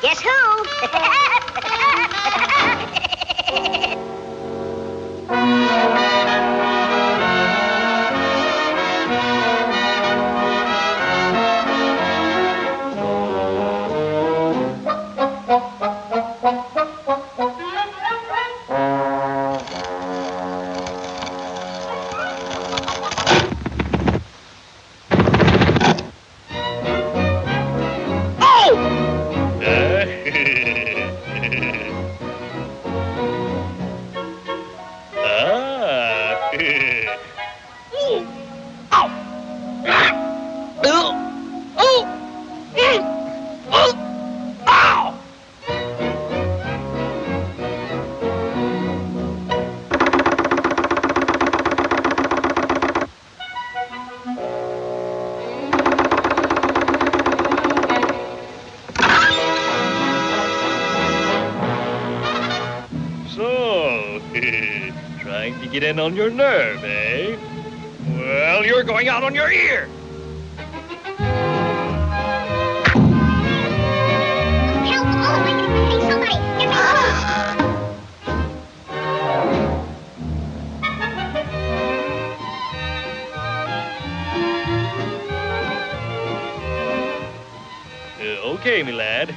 Guess who? Trying to get in on your nerve, eh? Well, you're going out on your ear. Help! Oh, hey, somebody! Get me! Okay, me lad.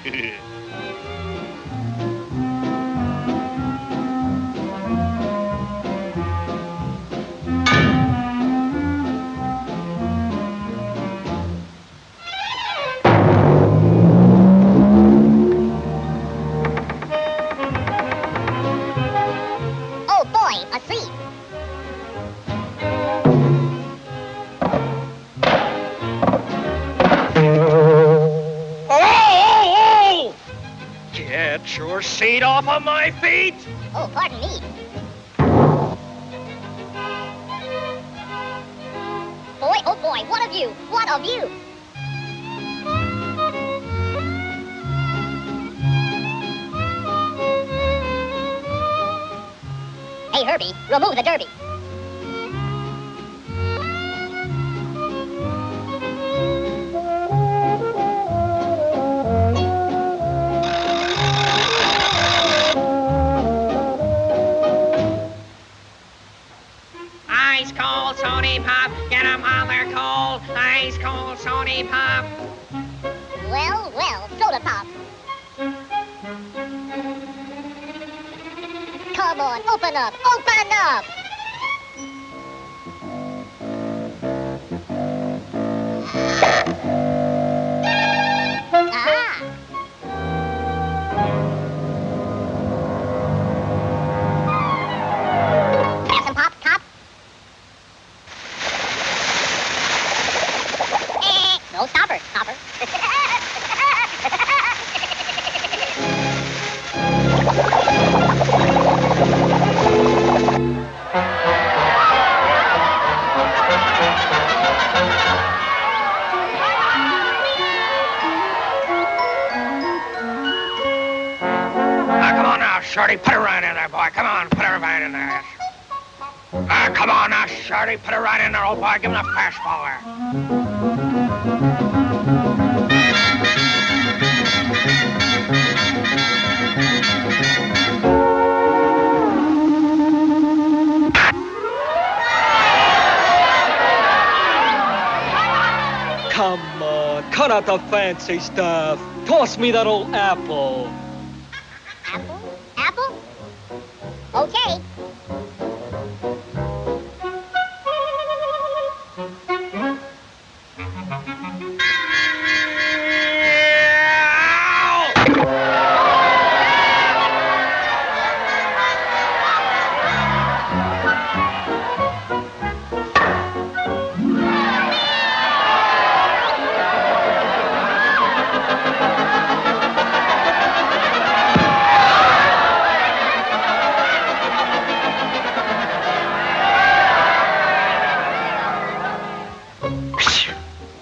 Get your seat off of my feet! Oh, pardon me. Boy, oh boy, what of you? What of you? Hey, Herbie, remove the derby. Ice cold sody pop, get 'em while they're cold. Ice cold sody pop. Well, well, soda pop. Come on, open up, open up! Ah! Have some pop, cop? No, stopper, stopper. Come on now, Shorty, put it right in there, boy. Come on, put it right in there. Come on now, Shorty, put it right in there, old boy. Give him a fastball there. Come on, cut out the fancy stuff. Toss me that old apple. Apple? Apple? Okay.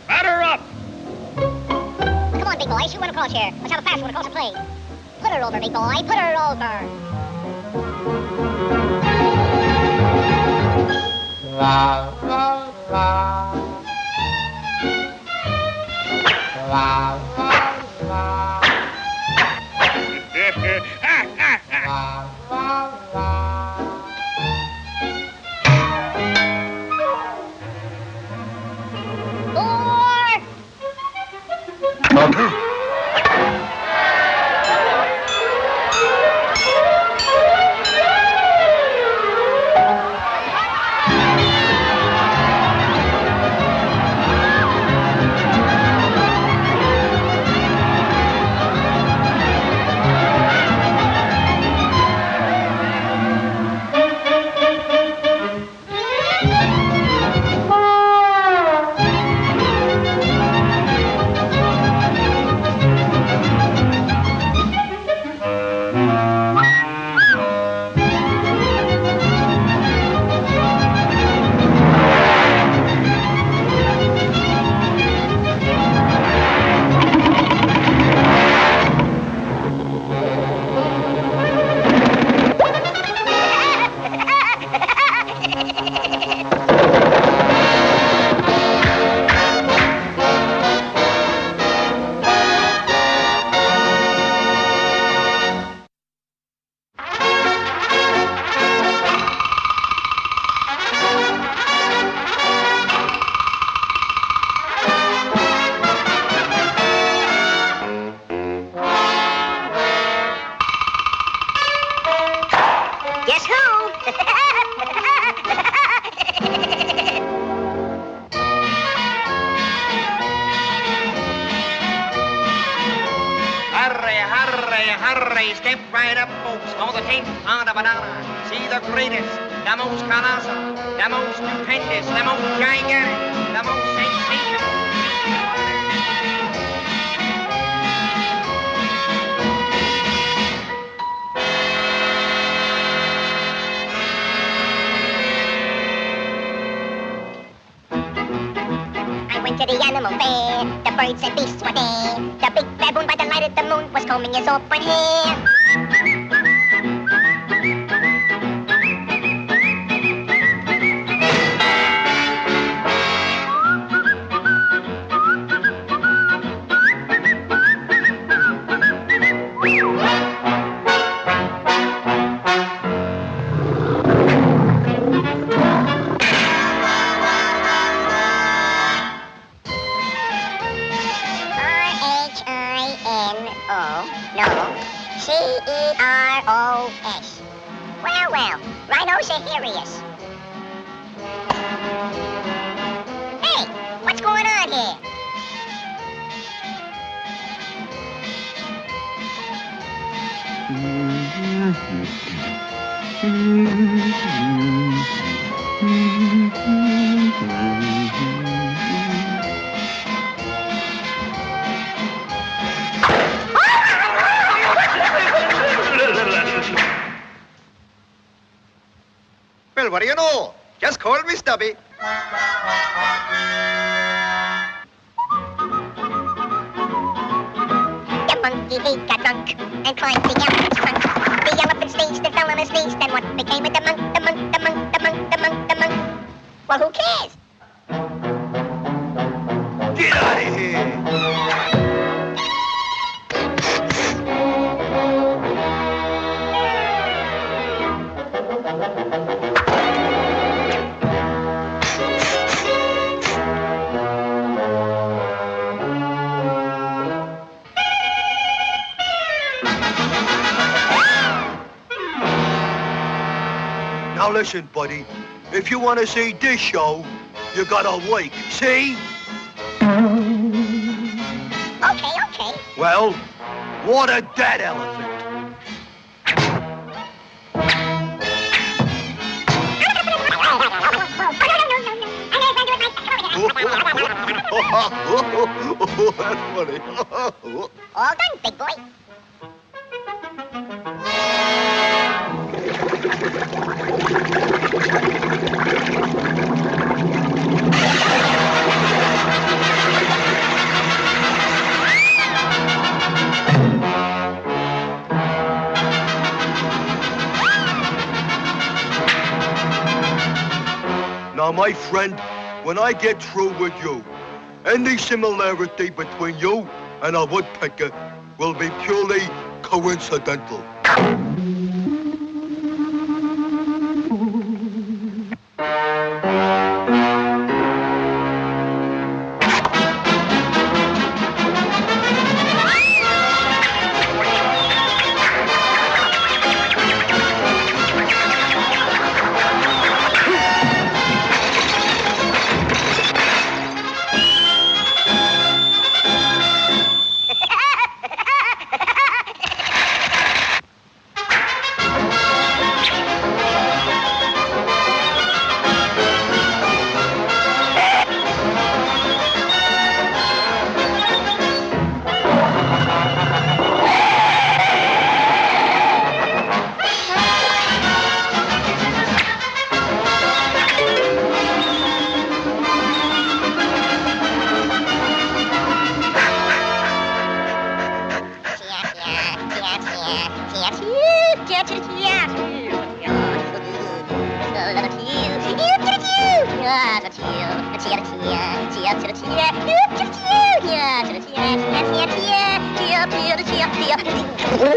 Batter up! Come on, big boy, shoot one across here. Let's have a fast one across the plate. Put her over, big boy, put her over. La la la. La la la. Guess who? Hurry, hurry, hurry, step right up, folks. Know the taste on a banana. See the greatest, the most colossal, the most stupendous, the most gigantic, the most sensational. I went to the animal fair. The birds and beasts were there. The big baboon by the light of the moon was combing his auburn hair. No, C-E-R-O-S. Well, rhinoceros. Hey, what's going on here? Well, what do you know? Just call me Stubby. The monkey, he got drunk and climbed the elephant's trunk. The elephant sneezed and fell on his knees. Then what became of the monk, the monk, the monk, the monk, the monk, the monk? Well, who cares? Get out of here! Now listen, buddy. If you want to see this show, you gotta wake. See? Okay. Well, what a dead elephant. That's funny. All done, big boy. Now, my friend, when I get through with you, any similarity between you and a woodpecker will be purely coincidental. Guess who?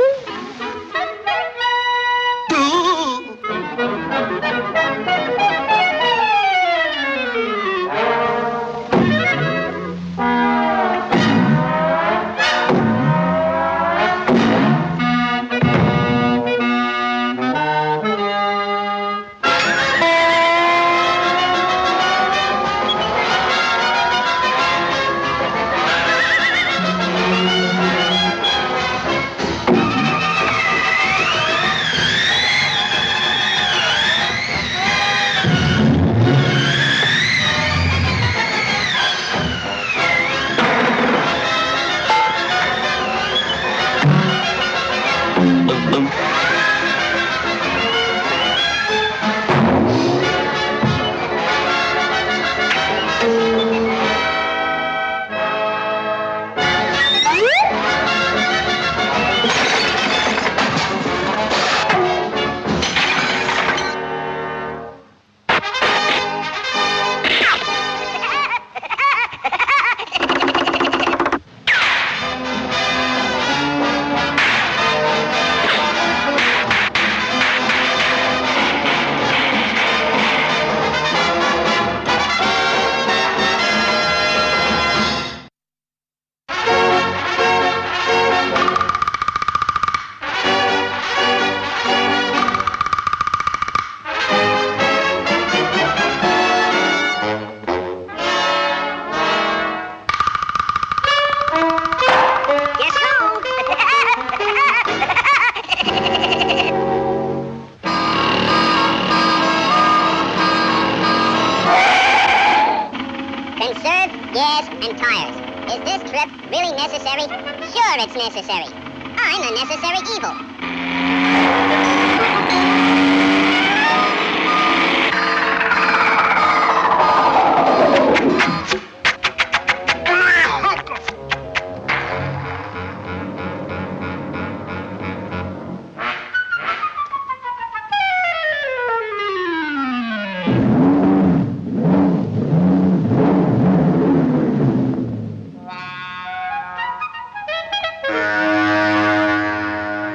Conserve gas and tires. Is this trip really necessary? Sure, it's necessary. I'm a necessary evil.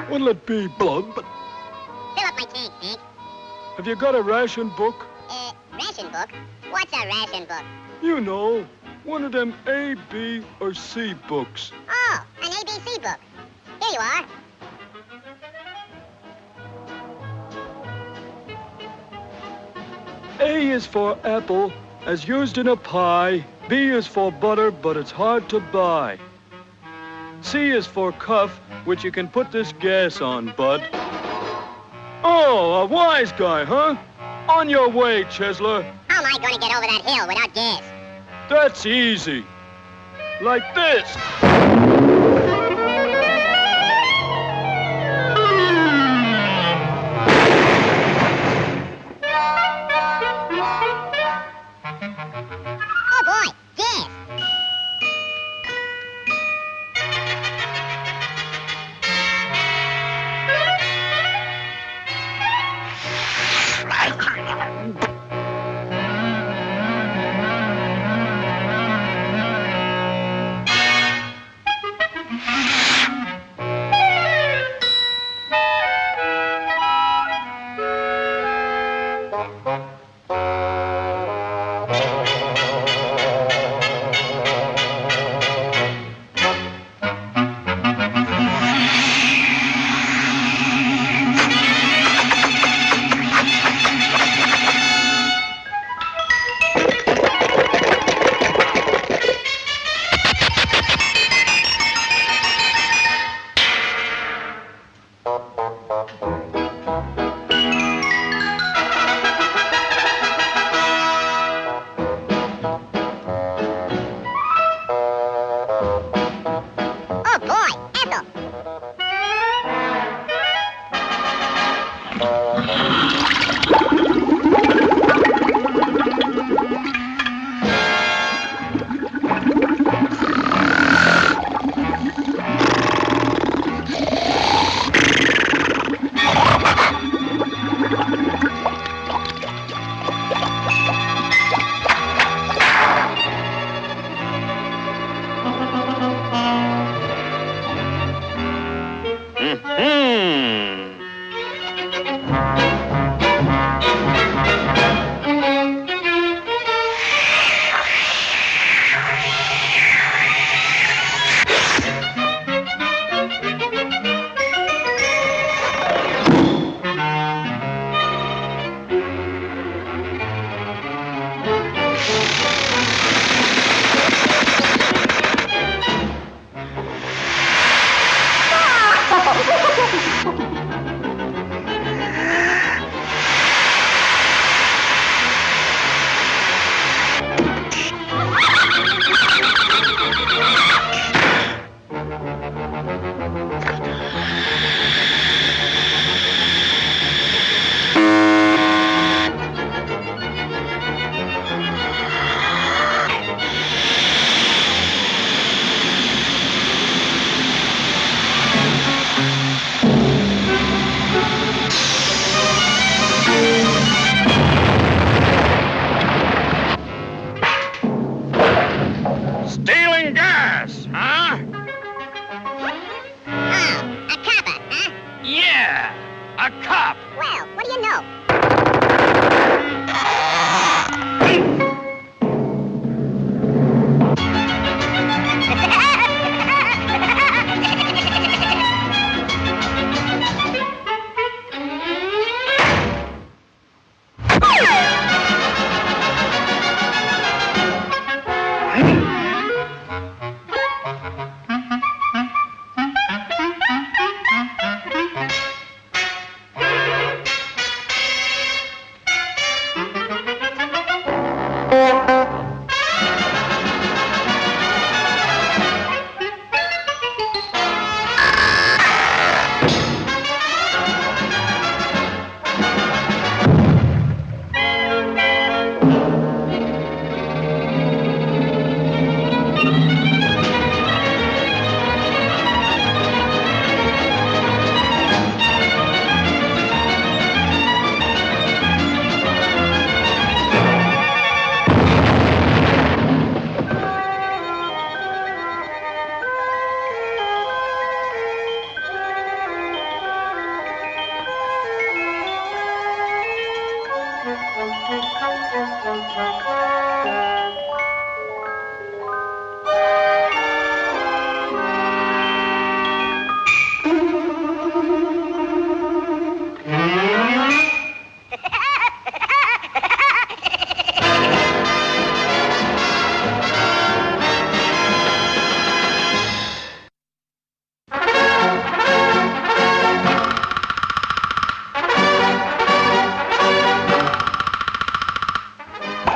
What'll it be, Bub? Fill up my tank, Hank. Have you got a ration book? Ration book? What's a ration book? You know, one of them A, B, or C books. Oh, an ABC book. Here you are. A is for apple, as used in a pie. B is for butter, but it's hard to buy. C is for cuff, which you can put this gas on, bud. Oh, a wise guy, huh? On your way, Chesler. How am I going to get over that hill without gas? That's easy. Like this. Oh boy, gas!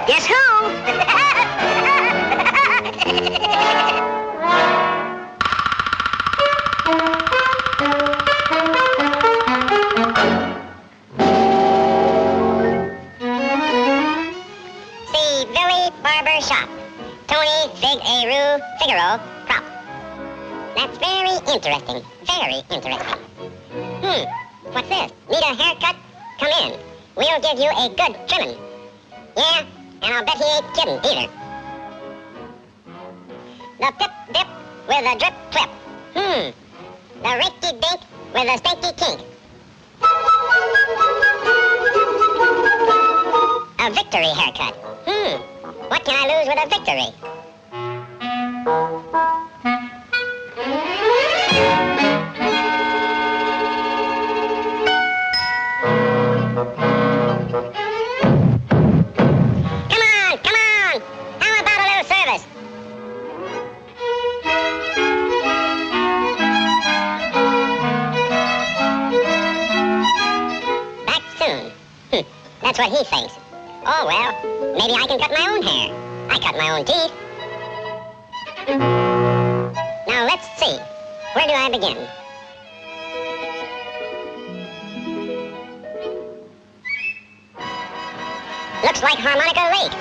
Guess who? See Billy Barber Shop. Tony Figaro prop. That's very interesting. Very interesting. What's this? Need a haircut? Come in. We'll give you a good trimming. Yeah, and I'll bet he ain't kidding either. The pip-dip with a drip-flip. The rinky-dink with a stinky kink. A victory haircut. What can I lose with a victory? Come on! How about a little service? Back soon. That's what he thinks. Oh, well, maybe I can cut my own hair. I cut my own teeth. Now, let's see. Where do I begin? Looks like Harmonica Lake.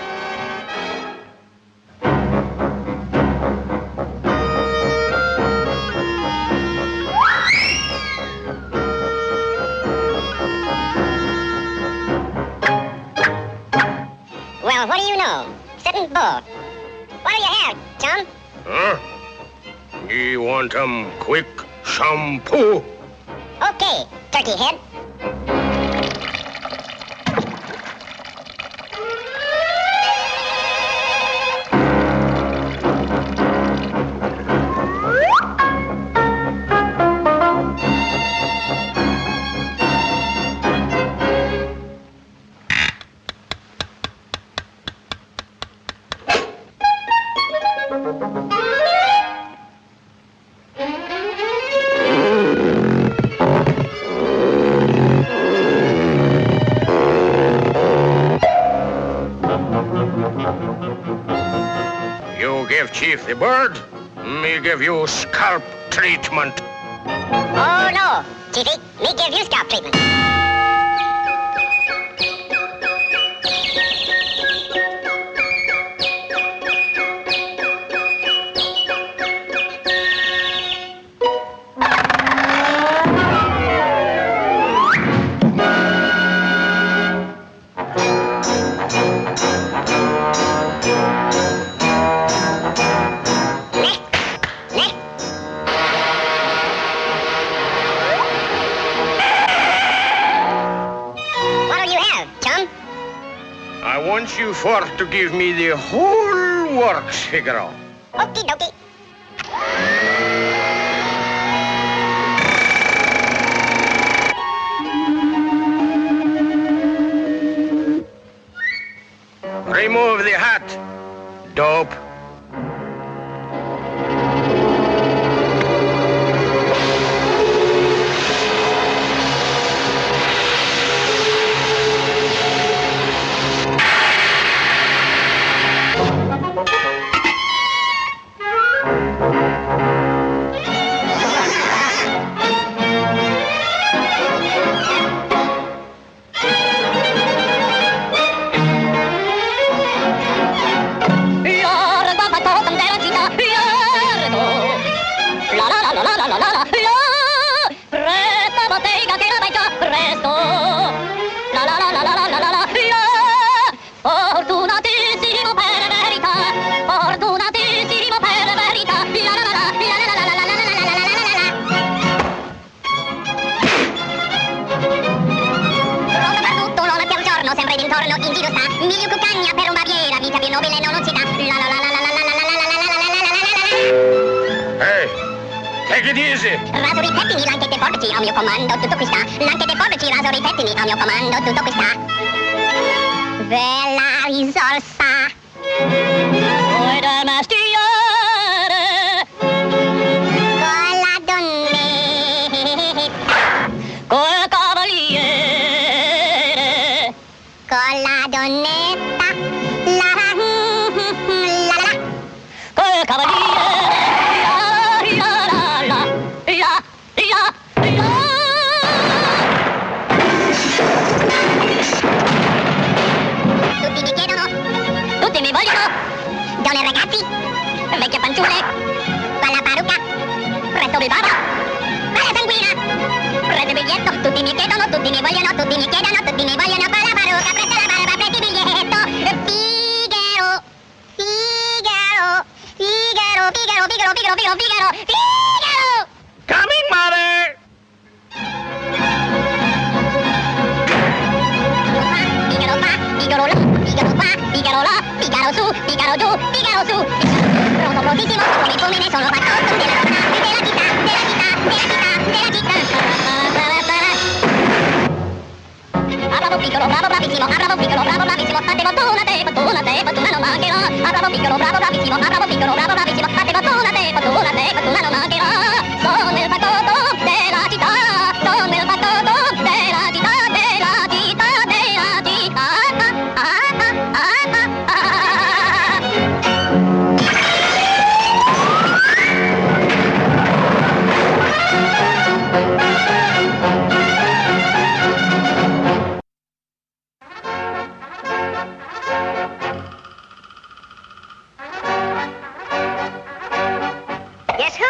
Well, what do you know? Sitting bull. What do you have, chum? Huh? You want quick shampoo? Okay, turkey head. You give Chief the bird, me give you scalp treatment. Oh, no, Chiefy. Me give you scalp treatment. I want you for to give me the whole works, Figaro. Okie dokie. Remove the hat, dope. Sempre d'intorno in giro sta, miglio cucagna per Take it easy. Raso i pettini, anche te forbici al mio comando, tutto qui sta. Anche te forbici, raso i pettini al mio comando, tutto qui sta. Bella risorsa. Vuoi da mestiere? Con la donnetta. Col cavaliere. Con la donnetta. La la la. Col cavaliere. Tutti mi chiedono, tutti mi vogliono, donne e ragazzi, vecchie fanciulle, palla parrucca, presto mi bava, palla sanguina, presto biglietto, tutti mi chiedono, tutti mi vogliono, tutti mi chiedono, tutti mi vogliono, palla parrucca, presto la barba, presto il biglietto, Figaro, Figaro, Figaro, Figaro, Figaro, Figaro, Figaro, Figaro, Figaro! Coming, mother. Figaro qua, Figaro là, Figaro qua, Figaro là, Figaro su, Figaro giù, Figaro su. Pronto, prontissimo, come come ne sono fatto della città, della città, della città, della città, della città. Bravo piccolo, bravo bravissimo, bravo piccolo, bravo bravissimo, fate fortuna, fortuna non mancherà. Bravo piccolo, bravo bravissimo, bravo piccolo, bravo bravissimo, fate fortuna non mancherà. Sono nel paccotto della città, sono nel paccotto della città, della città, della città. Guess who?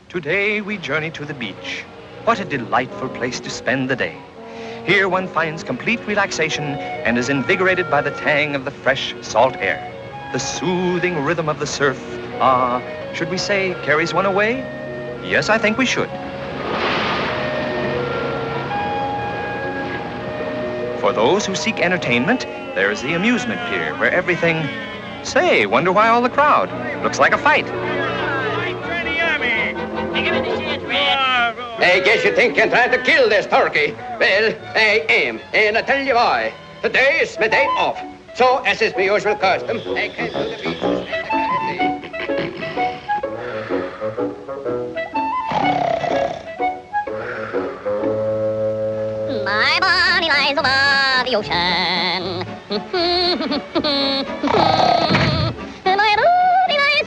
Today we journey to the beach. What a delightful place to spend the day. Here one finds complete relaxation and is invigorated by the tang of the fresh salt air. The soothing rhythm of the surf, should we say carries one away? Yes, I think we should. For those who seek entertainment, there's the amusement pier where everything... Say, wonder why all the crowd? Looks like a fight. I guess you think I'm trying to kill this turkey. Well, I am, and I tell you why. Today is my day off. So, as is my usual custom, I came to the beach to spend the day. My body lies above the ocean. My body lies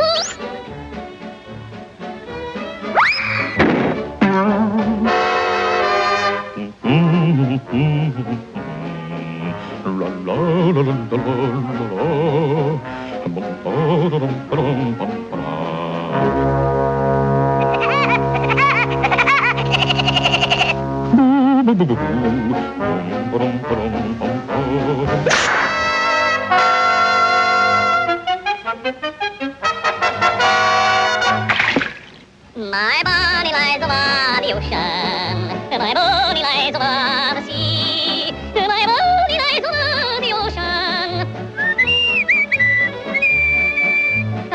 My body lies above the ocean. My body lies above the sea. My body lies above the ocean.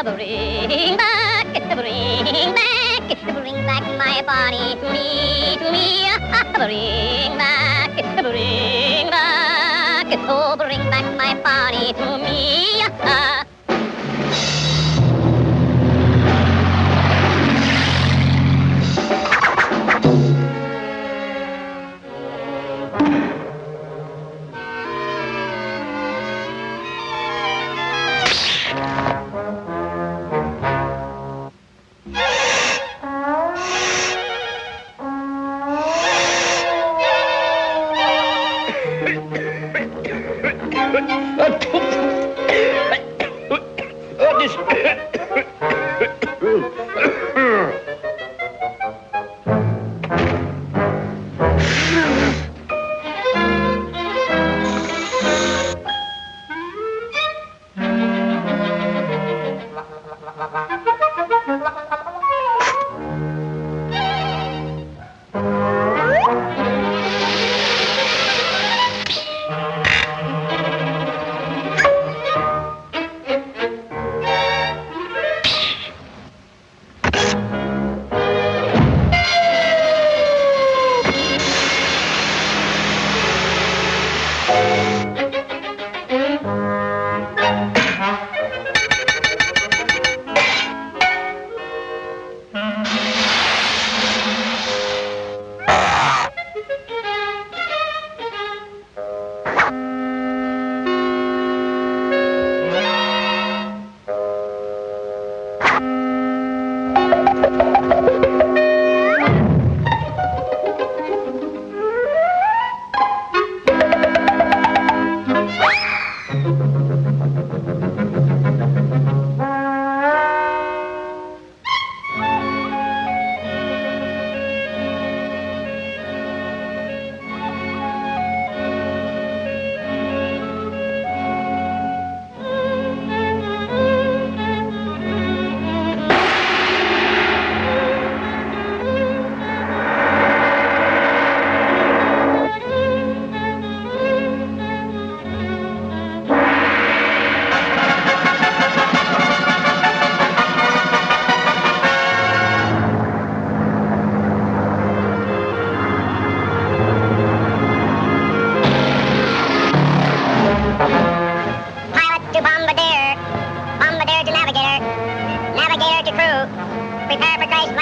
Bring back my body to me, to me. Bring back, oh, bring back my body to me.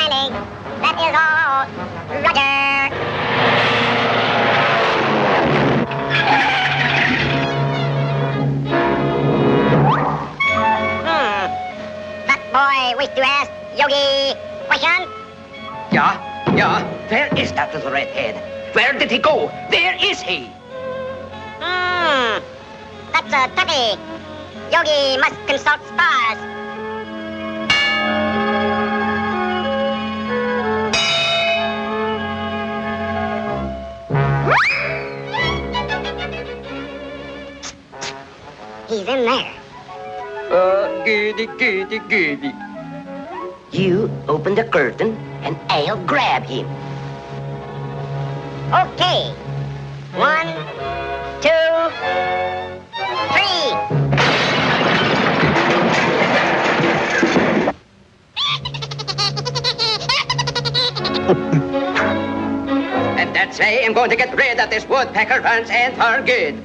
landing. That is all. Roger. That boy wish to ask Yogi question? Yeah. Where is that little redhead? Where did he go? Where is he? That's a toughie. Yogi must consult stars. He's in there. Goody. You open the curtain and I'll grab him. Okay. 1, 2, 3. And that's why I'm going to get rid of this woodpecker once and for good.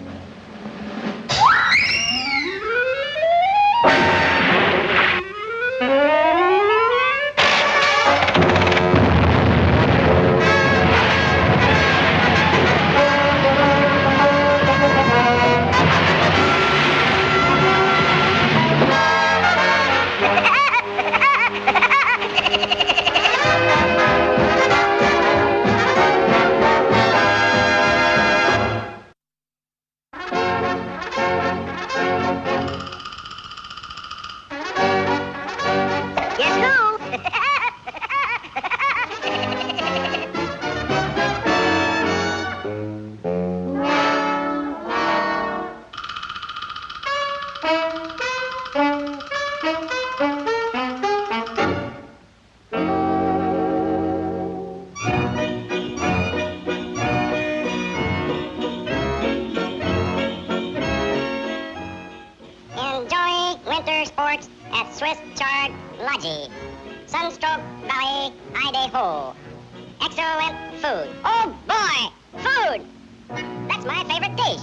Guess who? Enjoy winter sports at Swiss Chard Lodge, Sunstroke Valley, Idaho. Excellent food. Oh boy, food! That's my favorite dish.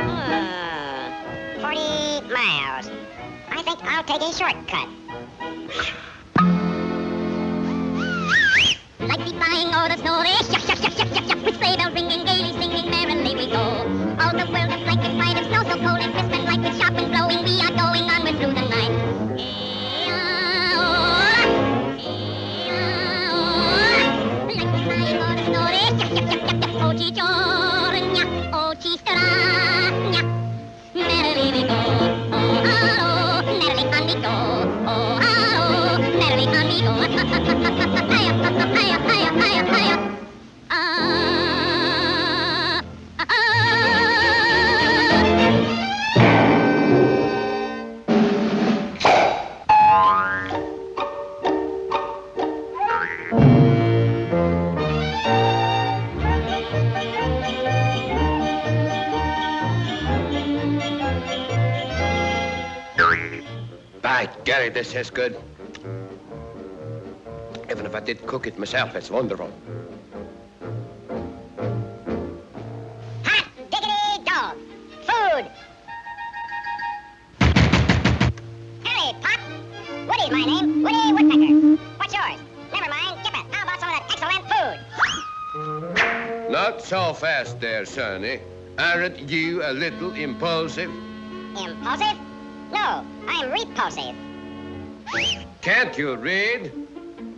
Hmm, 40 miles. I think I'll take a shortcut. Like the flying or the snow, with sleigh bells ringing, gaily singing, merrily we go. All the world is like a fight of snow, so cold and crisp and light, with sharp and blowing, we are going onward through the night. Like the flying or the snow, oh chichornya, oh chistaranya, merrily we go. Oh hello, merrily on we go. Oh hello, merrily on we go. By Gary, this is good. Even if I did cook it myself, it's wonderful. Hot diggity dog. Food. Howdy, Pop. Woody's my name. Woody Woodpecker. What's yours? Never mind. Skip it. How about some of that excellent food? Not so fast there, Sonny. Aren't you a little impulsive? Impulsive? No, I'm repulsive. Can't you read?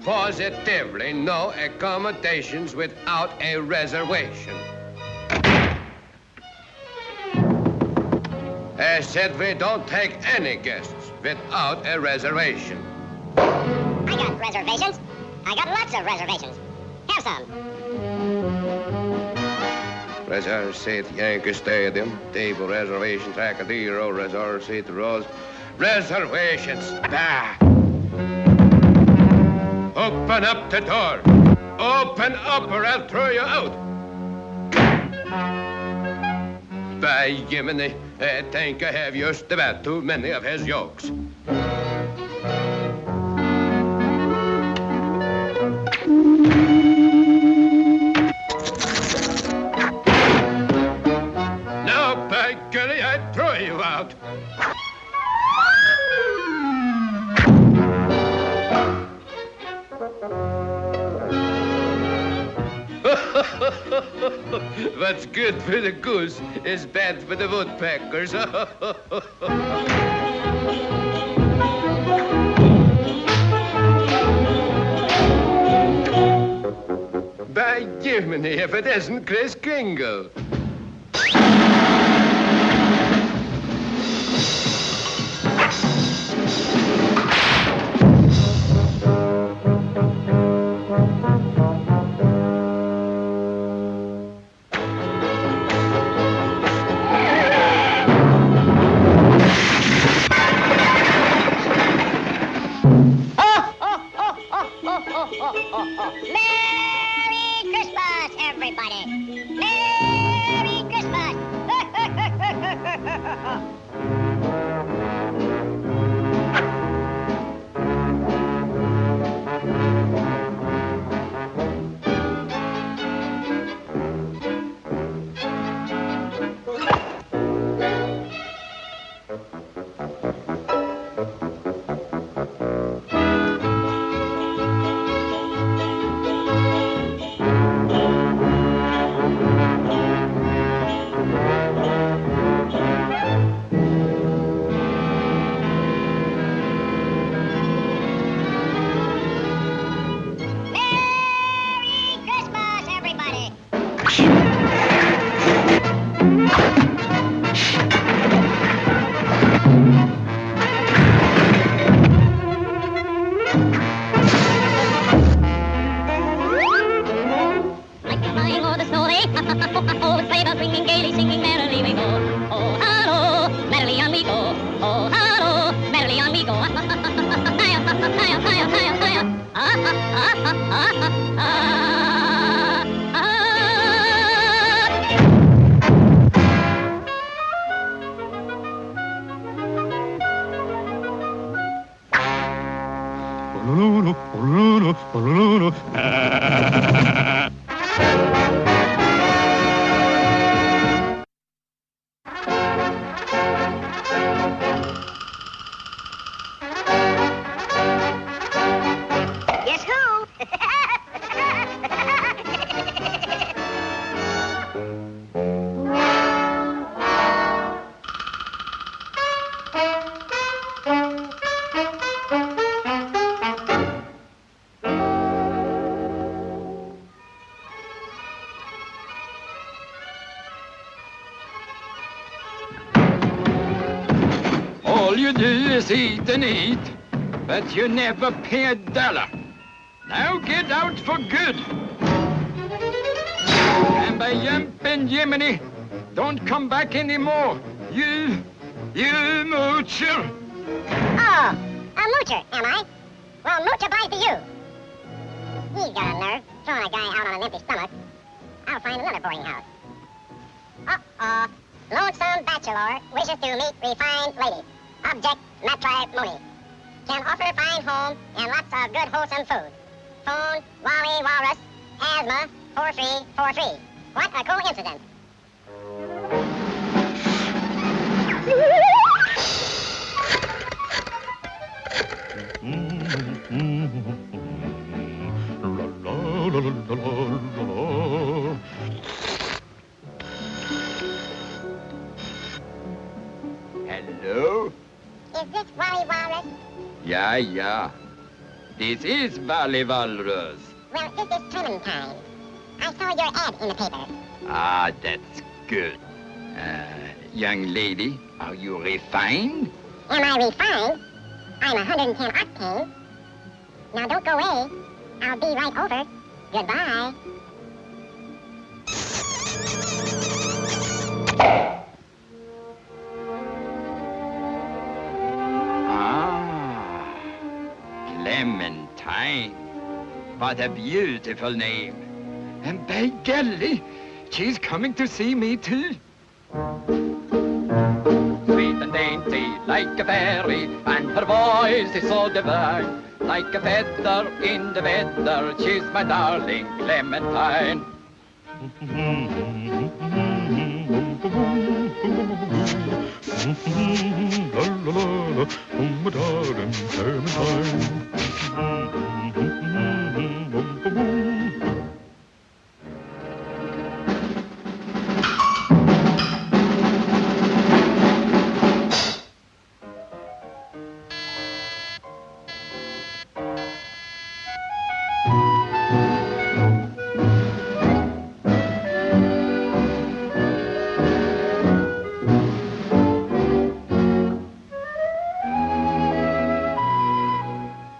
Positively no accommodations without a reservation. I said we don't take any guests without a reservation. I got reservations. I got lots of reservations. Have awesome. Reserve seat Yankee Stadium, table reservation Tracadero, reserve seat Rose. Reservations. Bah! Open up the door. Open up or I'll throw you out. By Jiminy, I think I have just about too many of his jokes. Now, by golly, I'd throw you out. What's good for the goose is bad for the woodpeckers. By Jiminy, if it isn't Chris Kringle. Merry Christmas, everybody! Merry Christmas! Guess who? All you do is eat and eat, but you never pay a dollar. Now get out for good. And by jumping Jiminy, don't come back anymore. You moocher. Oh, a moocher, am I? Well, moocher bye for you. He's got a nerve, throwing a guy out on an empty stomach. I'll find another boarding house. Uh-oh. Lonesome bachelor wishes to meet refined lady. Object, matrimony. Can offer fine home and lots of good wholesome food. Phone, Wally Walrus, asthma, for free. What a coincidence. Hello? Is this Wally Walrus? Yeah. This is Wally Walrus. Well, this is Clementine. I saw your ad in the paper. Ah, that's good. Young lady, are you refined? Am I refined? I'm 110 octane. Now don't go away. I'll be right over. Goodbye. Ah, Clementine. What a beautiful name. And by golly, she's coming to see me too. Sweet and dainty, like a fairy, and her voice is so divine. Like a feather in the feather, she's my darling Clementine.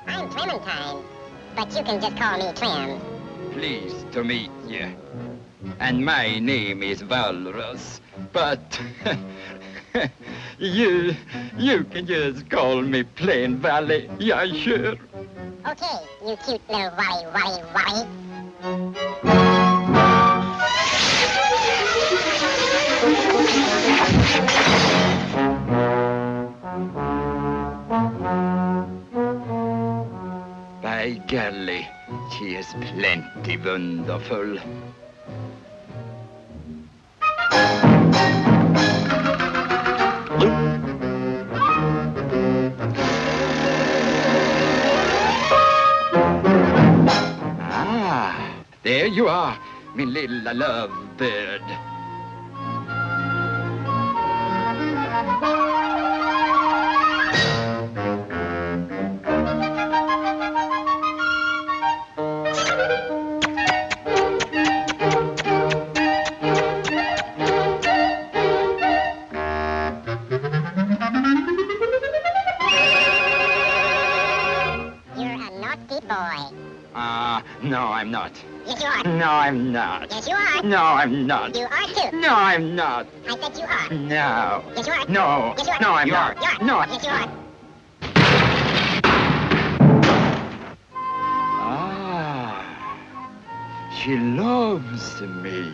I'm Clementine, but you can just call me Clem. Pleased to meet you. And my name is Walrus, but you can just call me plain Wally, yeah, sure. Okay, you cute little Wally. By golly, she is plenty wonderful. Ah, there you are, me little love bird. You're a naughty boy. No, I'm not. Yes, you are. No, I'm not. Yes, you are. No, I'm not. You are too. No, I'm not. I said you are. No. Yes, you are. No. Yes, you are. No, I'm You not. are. You are. No. Yes, you are. Ah, she loves me.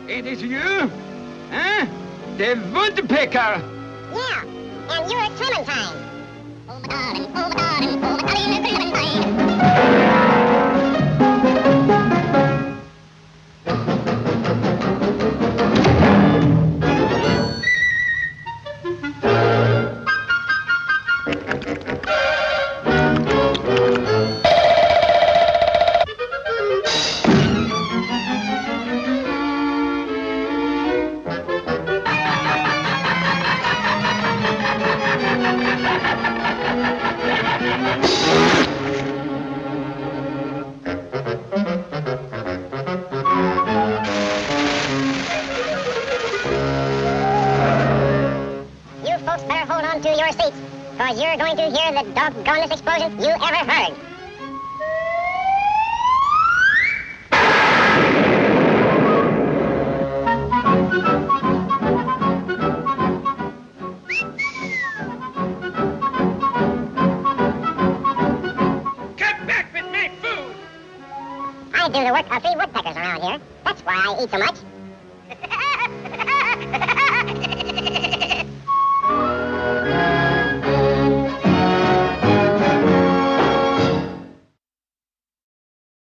It is you? Huh? The Woodpecker! Yeah, and you're Clementine. Oh, my darling, oh, my darling, oh, my darling, Clementine. You folks better hold on to your seats, because you're going to hear the doggonest explosion you ever heard. Come back with my food! I do the work of 3 woodpeckers around here. That's why I eat so much.